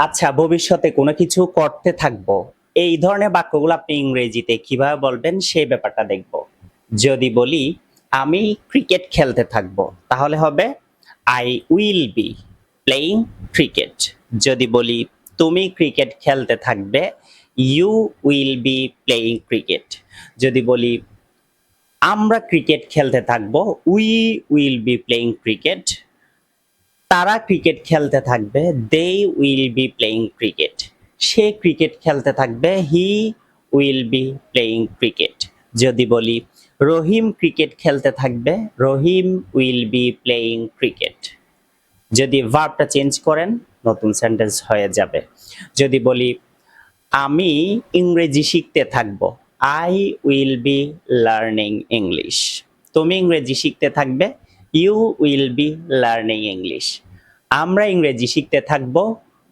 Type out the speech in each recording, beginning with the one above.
আচ্ছা, ভবিষ্যতে কোনো কিছু করতে থাকবো। এই ধরনের বাক্যগুলো আপনি ইংরেজিতে কিভাবে বলবেন সেই ব্যাপারটা দেখব। যদি বলি আমি ক্রিকেট খেলতে থাকবো, তাহলে হবে I will be playing cricket। যদি বলি তুমি ক্রিকেট খেলতে থাকবে, you will be playing cricket। যদি বলি আমরা ক্রিকেট খেলতে থাকবো, we will be playing cricket। তারা ক্রিকেট খেলতে থাকবে, they will be playing cricket। Say cricket খেলতে থাকবে, he will be playing cricket। যদি বলি রহিম ক্রিকেট খেলতে থাকবে, রহিম will be playing cricket। যদি ভার্বটা চেঞ্জ করেন নতুন সেন্টেন্স হয়ে যাবে। যদি বলি আমি ইংরেজি শিখতে থাকবো, I will be learning English। তুমি ইংরেজি শিখতে থাকবে, you will be learning English। আমরা ইংরেজি শিখতে থাকবো,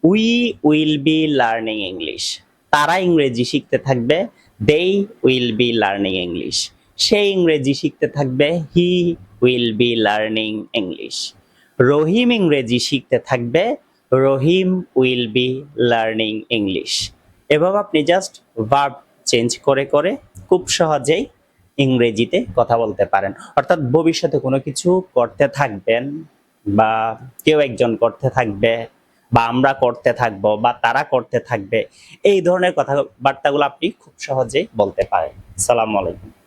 we will be learning English। তারা ইংরেজি শিখতে থাকবে, they will be learning English। সে ইংরেজি শিখতে থাকবে, he will be learning English। রহিম ইংরেজি শিখতে থাকবে, রহিম will be learning English। এভাবে আপনি জাস্ট ভার্ব চেঞ্জ করে করে খুব সহজেই ইংরেজিতে কথা বলতে পারেন। অর্থাৎ ভবিষ্যতে কোনো কিছু করতে থাকবেন, বা কেউ একজন করতে থাকবে, বা আমরা করতে থাকবো, বা তারা করতে থাকবে, এই ধরনের কথাবার্তাগুলো আপনি খুব সহজেই বলতে পারেন। আসসালামু আলাইকুম।